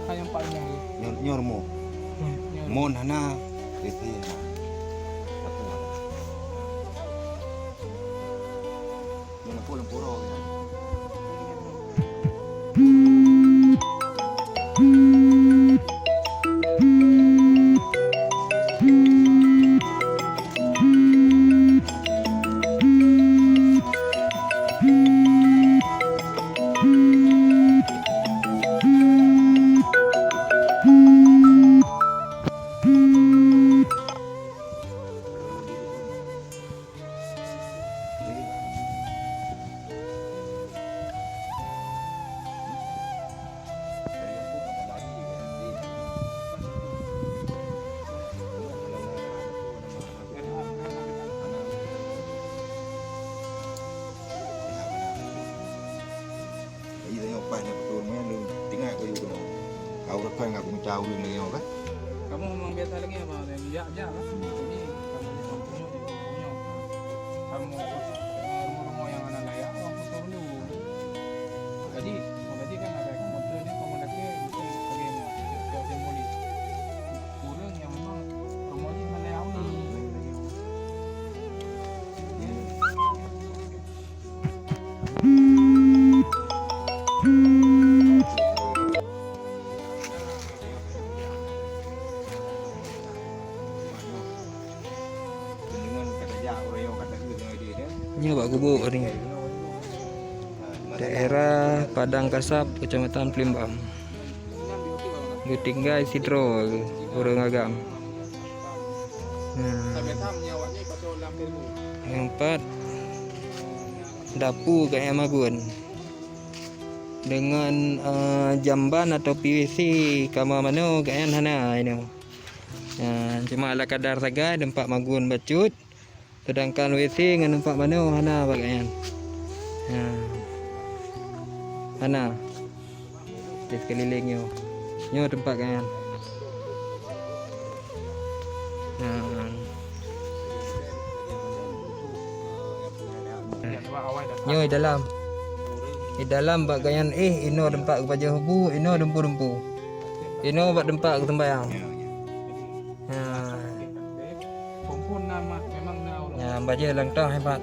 Kayang Pak mo. Nyor mo. Mon hana. Iti na. Mana pulang puro. Apa yang betul lu tinggal ke juga no. Kau rekan aku mencau lu lagi kan? Kamu memang biasa lagi apa? Ya, kan. Jadi kamu punya di punya. Kamu rumah-rumah yang ada layak, kamu tahu dulu. Jadi kan ada kemudian kamu lagi mesti bagaimana? Kau simbolis. Kurang yang memang rumah ini mana yang ni? Ini Pak Gubuk ini. Daerah Padang Kasap, Kecamatan Plembang. Gutinggai Sidro, Orang Agam. Yang empat Dapu kayak Magun. Dengan jamban atau PVC kama mano kayan hana ini. Cuma ala kadar saja tempat Magun bacut. Sedangkan WC dengan tempat mana hana bagian. Hana. Di sekelilingnya. Nyo tempat kan. Nyo di dalam. Di dalam bagian ino tempat kepada hubu, ino dempu-dempu. Ino buat tempat ke tembayang. Baca langtah hebat.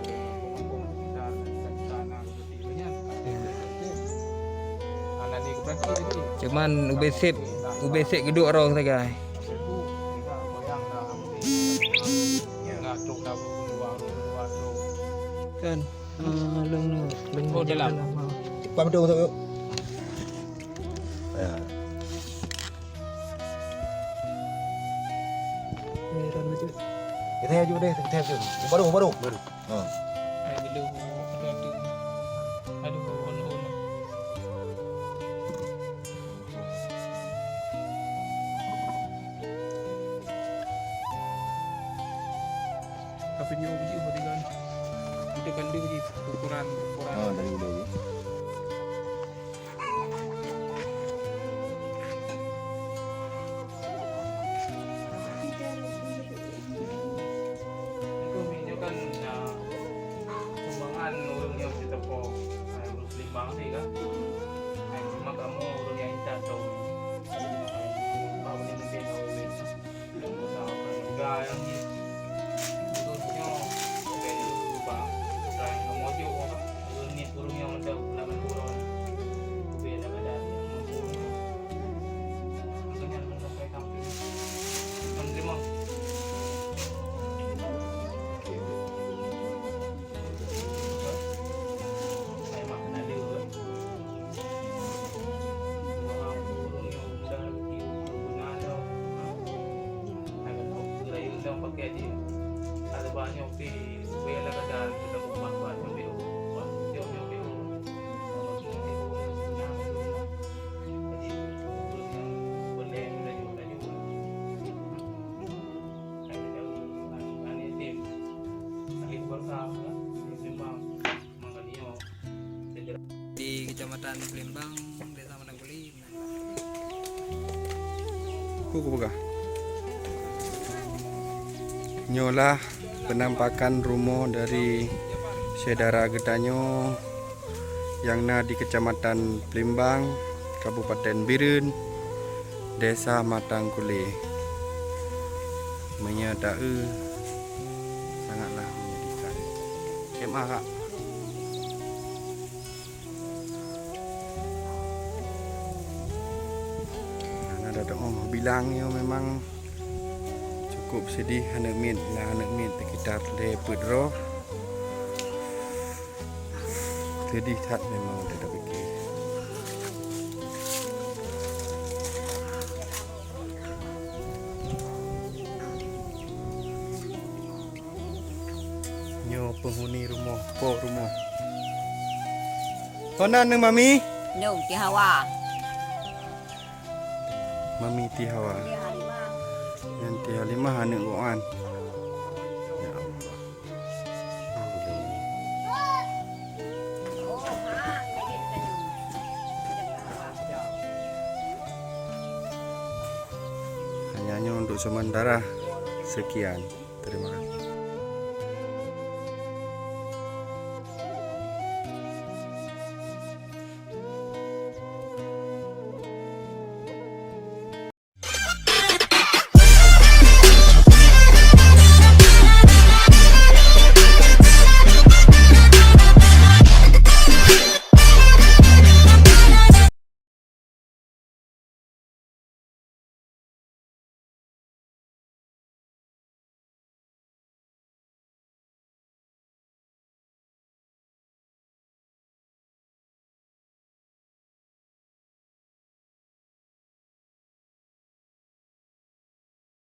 Cuman ubesip geduk orang saja. Kan leng dalam. Cepat betul yuk. Ya. Meran baca. Kita aja deh, kita aja. Baru. Tapi dia uji berikan. Kita kan dia uji ukuran. Oh, dari dulu. Limbang sih kan, cuma kamu urus yang indah tahu. Bawa ni mungkin kau lihat, yang besar juga yang ni, urusnya kayak dulu bang, orang yang mau jauh kan, urus yang ada ulangan urus, beda beda yang mampu, makanya mau sampai kampung, menerima. Pakai di ada banyak di bela kadar kita buat yang biru buat yang biru jadi boleh juga ini tim lagi bersama di Plembang makanya Di Kecamatan Plembang, Desa Manangguli. Kuku buka. Nyolah penampakan rumah dari saudara Gedanyo yang na di Kecamatan Plembang, Kabupaten Biren, Desa Matang Kule menyadai sangatlah menyedihkan. MA Kak. Ada dong bilangnya memang cukup sedih anak min sekitar lepet roh. Sedih tak memang udah tak fikir. Nyo penghuni rumah, rumah. Konan neng mami? Nung ti hawa. Mami ti hawa. Yang ti halimah anak goan. Ya Allah. Hanya untuk sementara sekian. Terima kasih.